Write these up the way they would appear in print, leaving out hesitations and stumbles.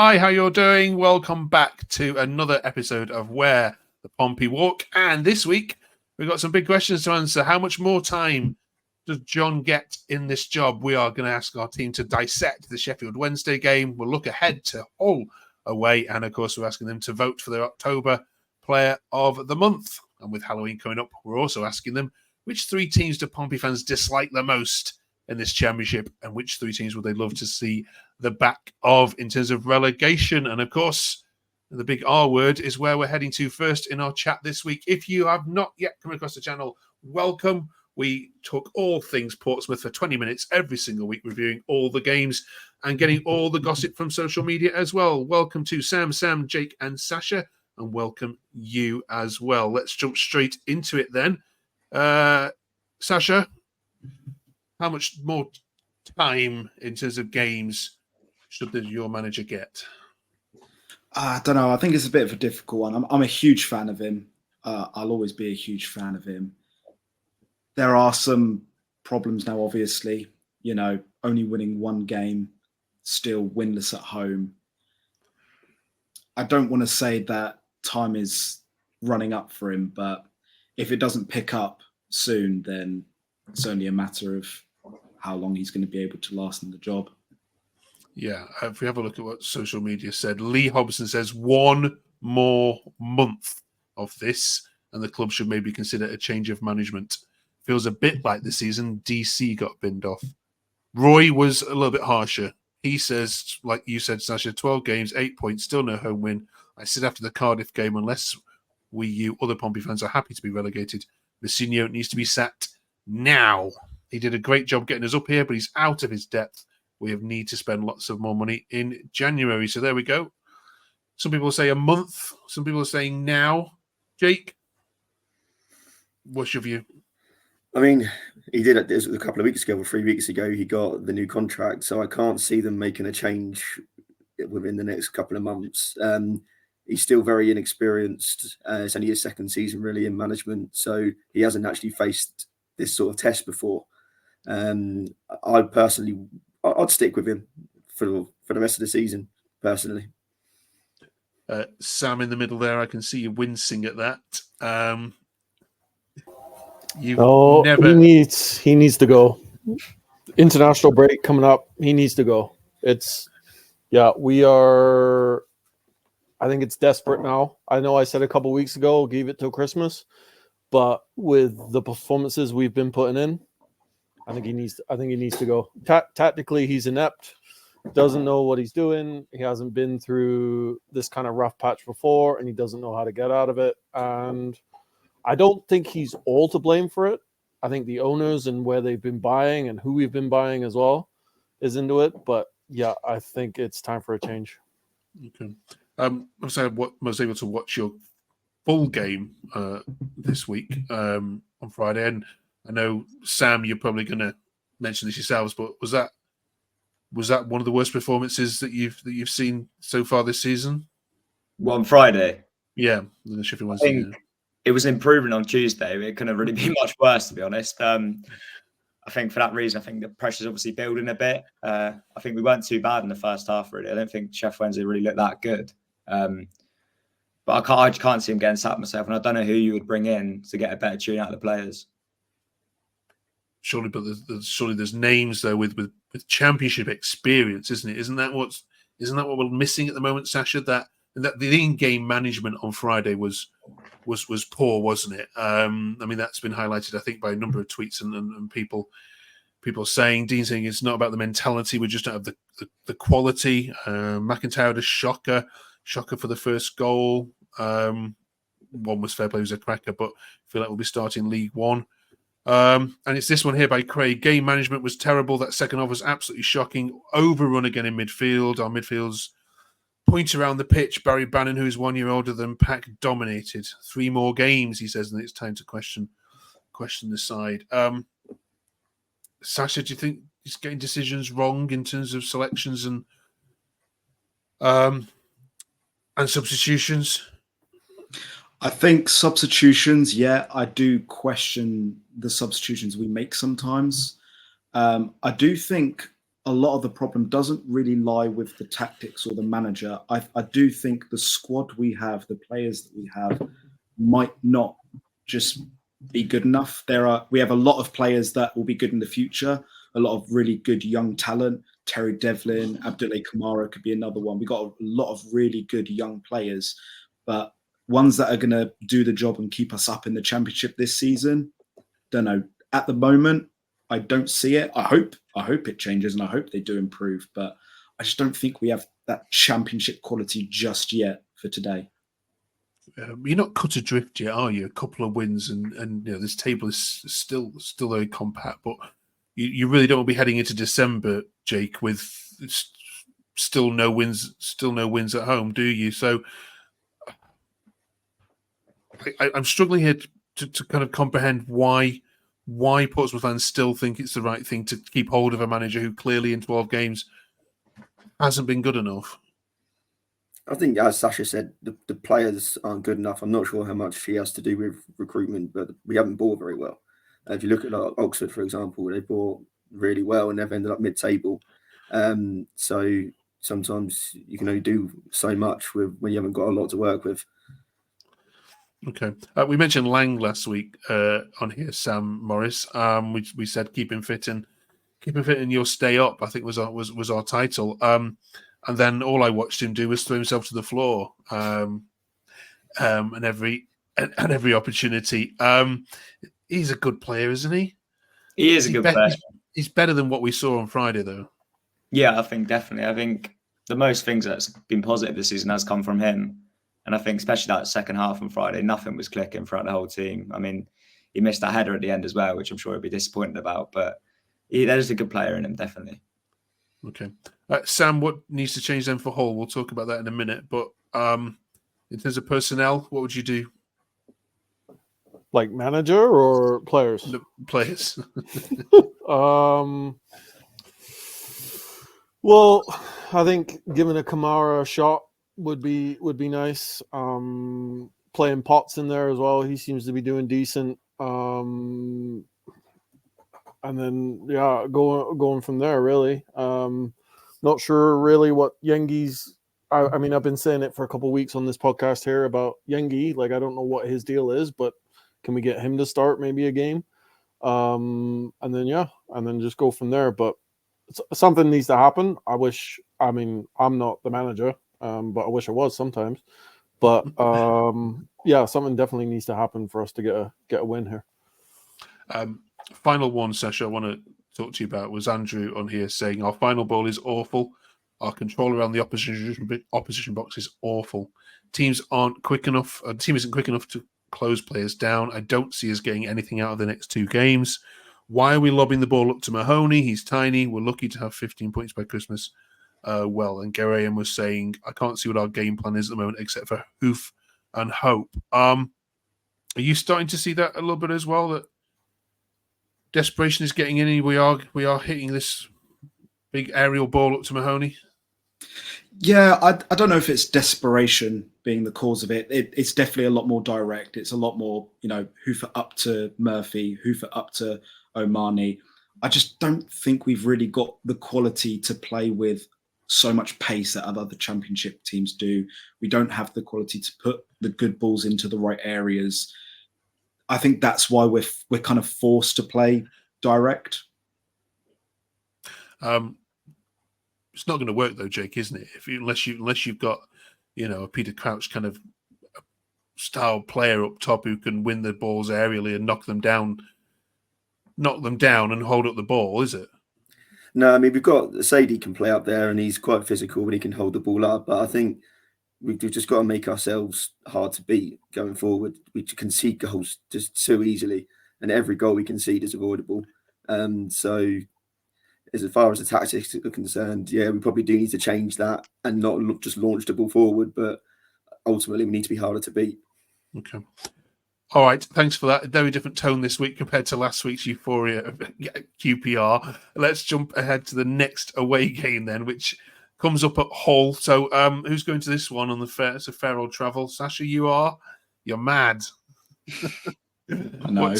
Hi, how you're doing? Welcome back to another episode of Where the Pompey Walk. And this week, we've got some big questions to answer. How much more time does John get in this job? We are going to ask our team to dissect the Sheffield Wednesday game. We'll look ahead to Hull away. And of course, we're asking them to vote for their October Player of the Month. And with Halloween coming up, we're also asking them which three teams do Pompey fans dislike the most in this championship, and which three teams would they love to see the back of in terms of relegation. And of course, the big R word is where we're heading to first in our chat this week. If you have not yet come across the channel, welcome. We talk all things Portsmouth for 20 minutes every single week, reviewing all the games and getting all the gossip from social media as well. Welcome to Sam, Jake and Sasha, and welcome you as well. Let's jump straight into it then. Sasha, how much more time in terms of games should your manager get? I don't know. I think it's a bit of a difficult one. I'm a huge fan of him. I'll always be a huge fan of him. There are some problems now, obviously. You know, only winning one game, still winless at home. I don't want to say that time is running up for him, but if it doesn't pick up soon, then it's only a matter of how long he's going to be able to last in the job. Yeah, if we have a look at what social media said, Lee Hobson says 1 more month of this and the club should maybe consider a change of management. Feels a bit like the season DC got binned off. Roy was a little bit harsher. He says, like you said, Sasha, 12 games, 8 points, still no home win. I said after the Cardiff game, unless you other Pompey fans are happy to be relegated, Mousinho needs to be sacked now. He did a great job getting us up here, but he's out of his depth. We need to spend lots of more money in January. So there we go. Some people say a month. Some people are saying now. Jake, what's your view? I mean, he did it a couple of weeks ago or 3 weeks ago. He got the new contract. So I can't see them making a change within the next couple of months. He's still very inexperienced. It's only his second season really in management. So he hasn't actually faced this sort of test before. I'd stick with him for the rest of the season, personally. Sam in the middle there, I can see you wincing at that. He needs to go. International break coming up. He needs to go. I think it's desperate now. I know I said a couple of weeks ago, give it till Christmas, but with the performances we've been putting in, I think he needs to go. Tactically, he's inept. Doesn't know what he's doing. He hasn't been through this kind of rough patch before, and he doesn't know how to get out of it. And I don't think he's all to blame for it. I think the owners and where they've been buying and who we've been buying as well is into it. But yeah, I think it's time for a change. Okay. I was able to watch your full game this week on Friday, and I know, Sam, you're probably going to mention this yourselves, but was that one of the worst performances that you've seen so far this season? Well, on Friday? Yeah, the Sheffield Wednesday. I think it was improving on Tuesday. It couldn't have really been much worse, to be honest. I think for that reason, I think the pressure's obviously building a bit. I think we weren't too bad in the first half, really. I don't think Sheffield Wednesday really looked that good. But I can't see him getting sacked myself, and I don't know who you would bring in to get a better tune out of the players. Surely, but there's names though with championship experience, isn't it? Isn't that what we're missing at the moment, Sasha? That the in-game management on Friday was poor, wasn't it? I mean, that's been highlighted, I think, by a number of tweets and people saying, Dean saying it's not about the mentality, we just don't have the quality. McIntyre had a shocker for the first goal. One was fair play, was a cracker, but I feel like we'll be starting League One. And it's this one here by Craig. Game management was terrible. That second half was absolutely shocking. Overrun again in midfield. Our midfield's point around the pitch. Barry Bannon, who's 1 year older than Pack, dominated. 3 more games, he says, and it's time to question the side. Sasha, do you think he's getting decisions wrong in terms of selections and substitutions? I think substitutions, yeah, I do question the substitutions we make sometimes. I do think a lot of the problem doesn't really lie with the tactics or the manager. I do think the squad we have, the players that we have, might not just be good enough. We have a lot of players that will be good in the future, a lot of really good young talent. Terry Devlin, Abdoulaye Kamara could be another one. We've got a lot of really good young players, but ones that are going to do the job and keep us up in the Championship this season, don't know. At the moment, I don't see it. I hope it changes and I hope they do improve, but I just don't think we have that Championship quality just yet for today. You're not cut adrift yet, are you? A couple of wins and this table is still very compact, but you really don't want to be heading into December, Jake, with still no wins at home, do you? So I'm struggling here to kind of comprehend why Portsmouth fans still think it's the right thing to keep hold of a manager who clearly in 12 games hasn't been good enough. I think, as Sasha said, the players aren't good enough. I'm not sure how much she has to do with recruitment, but we haven't bought very well. If you look at Oxford, for example, they bought really well and they've ended up mid-table. So sometimes you can only do so much when you haven't got a lot to work with. Okay. We mentioned Lang last week on here, Sam Morris. We said keep him fit and you'll stay up, I think was our title. And then all I watched him do was throw himself to the floor and every opportunity. He's a good player, isn't he? He is a good player. He's better than what we saw on Friday, though. Yeah, I think definitely. I think the most things that's been positive this season has come from him. And I think especially that second half on Friday, nothing was clicking throughout the whole team. I mean, he missed that header at the end as well, which I'm sure he'll be disappointed about. But there's a good player in him, definitely. Okay. Sam, what needs to change then for Hull? We'll talk about that in a minute. But in terms of personnel, what would you do? Like manager or players? The players. Well, I think giving a Kamara a shot would be nice. Playing Potts in there as well. He seems to be doing decent. And then going from there really. Not sure really what Yengi's. I mean, I've been saying it for a couple of weeks on this podcast here about Yengi. Like, I don't know what his deal is, but can we get him to start maybe a game? And then just go from there. But something needs to happen. I mean, I'm not the manager, but I wish I was sometimes. But something definitely needs to happen for us to get a win here. Final one, Sasha, I want to talk to you about was Andrew on here saying our final ball is awful. Our control around the opposition box is awful. Teams aren't quick enough. The team isn't quick enough to close players down. I don't see us getting anything out of the next two games. Why are we lobbing the ball up to Mahoney? He's tiny. We're lucky to have 15 points by Christmas. And Graham was saying, I can't see what our game plan is at the moment except for hoof and hope. Are you starting to see that a little bit as well? That desperation is getting in and we are hitting this big aerial ball up to Mahoney? Yeah, I don't know if it's desperation being the cause of it. It's definitely a lot more direct. It's a lot more, hoof it up to Murphy, hoof it up to Omani. I just don't think we've really got the quality to play with so much pace that other Championship teams do. We don't have the quality to put the good balls into the right areas. I think that's why we're kind of forced to play direct. It's not going to work though, Jake, isn't it? Unless you've got, a Peter Crouch kind of style player up top who can win the balls aerially and knock them down and hold up the ball, is it? No, I mean, we've got Sadie can play up there and he's quite physical when he can hold the ball up. But I think we've just got to make ourselves hard to beat going forward. We concede goals just so easily, and every goal we concede is avoidable. So as far as the tactics are concerned, yeah, we probably do need to change that and not just launch the ball forward, but ultimately we need to be harder to beat. Okay. All right. Thanks for that. A very different tone this week compared to last week's euphoria of QPR. Let's jump ahead to the next away game then, which comes up at Hull. So who's going to this one on the fair? It's a fair old travel. Sasha, you're mad. I know.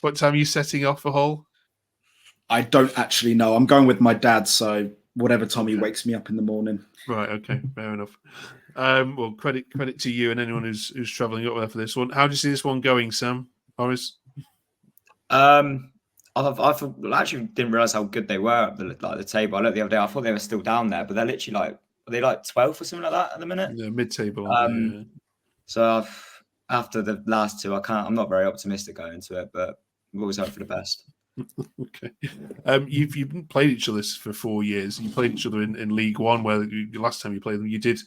What time are you setting off for Hull? I don't actually know. I'm going with my dad, so whatever time he wakes me up in the morning. Right. Okay. Fair enough. Well, credit to you and anyone who's travelling up there for this one. How do you see this one going, Sam? Horace? I actually didn't realize how good they were at the table. I looked the other day. I thought they were still down there, but they're literally are they 12th or something like that at the minute? Yeah, mid-table. Yeah. So after the last two, I'm not very optimistic going into it, but we always hope for the best. Okay. You've played each other for 4 years. You played each other in League One, where last time you played them, you did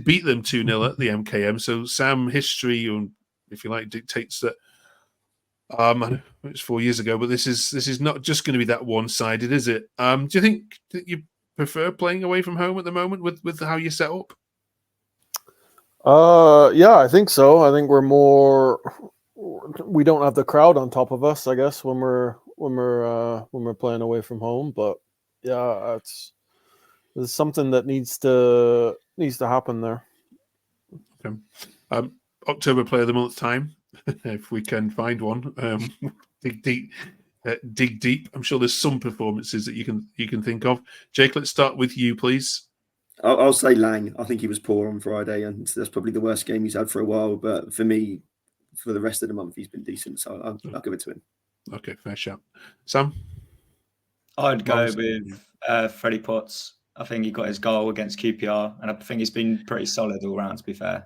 beat them 2-0 at the MKM. So Sam, history, if you like, dictates that. I know it's 4 years ago, but this is not just going to be that one-sided, is it? Do you think that you prefer playing away from home at the moment with how you set up? Yeah, I think so. I think we don't have the crowd on top of us, I guess, when we're playing away from home. But yeah, there's something that needs to happen there. Okay. October Player of the Month time, if we can find one. Dig deep. I'm sure there's some performances that you can think of. Jake, let's start with you, please. I'll say Lang. I think he was poor on Friday, and that's probably the worst game he's had for a while. But for me, for the rest of the month, he's been decent, so I'll give it to him. Okay, fair shout. Sam? I'd go with Freddie Potts. I think he got his goal against QPR, and I think he's been pretty solid all round, to be fair.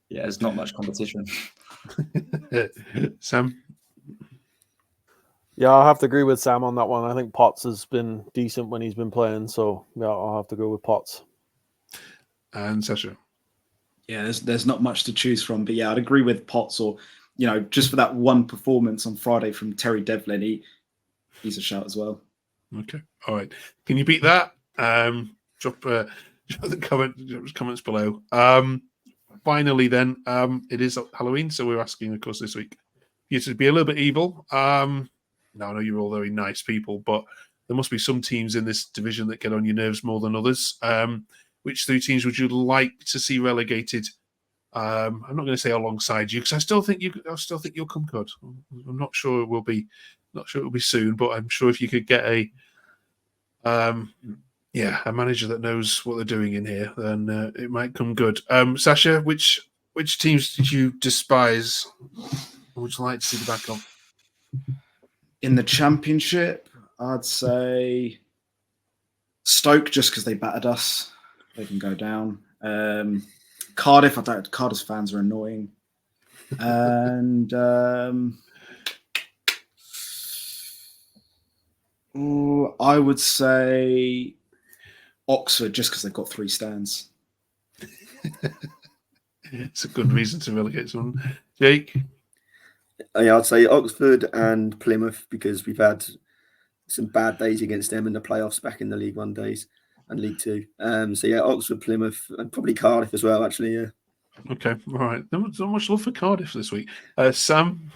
There's not much competition. Sam? Yeah, I'll have to agree with Sam on that one. I think Potts has been decent when he's been playing, so yeah, I'll have to go with Potts. And Sasha? Yeah, there's not much to choose from, but yeah, I'd agree with Potts, or just for that one performance on Friday from Terry Devlin, he's a shout as well. Okay, all right. Can you beat that? Drop the comments below. Finally, then, it is Halloween, so we're asking, of course, this week for you to be a little bit evil. Now, I know you're all very nice people, but there must be some teams in this division that get on your nerves more than others. Which 3 teams would you like to see relegated? I'm not going to say alongside you, because I still think you'll come good. I'm not sure it will be soon, but I'm sure if you could get a manager that knows what they're doing in here, then it might come good. Sasha, which teams did you despise? Or would you like to see the back of? In the Championship, I'd say Stoke, just because they battered us. They can go down. Cardiff, Cardiff's fans are annoying. And I would say Oxford, just because they've got 3 stands. It's a good reason to relegate someone. Jake? Yeah, I'd say Oxford and Plymouth, because we've had some bad days against them in the playoffs back in the League One days and League Two. So yeah, Oxford, Plymouth, and probably Cardiff as well, actually, yeah. Okay, all right. Not much love for Cardiff this week. Sam?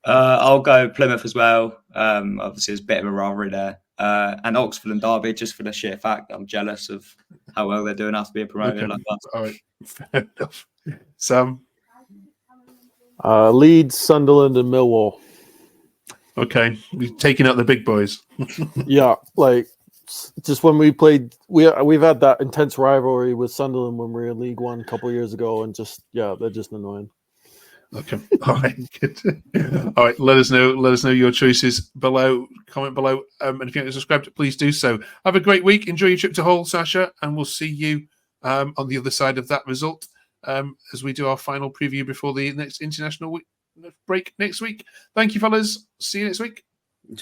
I'll go Plymouth as well. Obviously, there's a bit of a rivalry there. And Oxford and Derby, just for the sheer fact I'm jealous of how well they're doing after being promoted. Okay. Like that. All right, fair enough. Sam? Leeds, Sunderland, and Millwall. Okay, we're taking out the big boys. Yeah, like just when we played, we've had that intense rivalry with Sunderland when we were in League One a couple of years ago, and they're just annoying. Okay, all right, good. All right, let us know your choices below. Comment below, and if you haven't subscribed, please do so. Have a great week. Enjoy your trip to Hull, Sasha, and we'll see you on the other side of that result as we do our final preview before the next international break next week. Thank you, fellas. See you next week.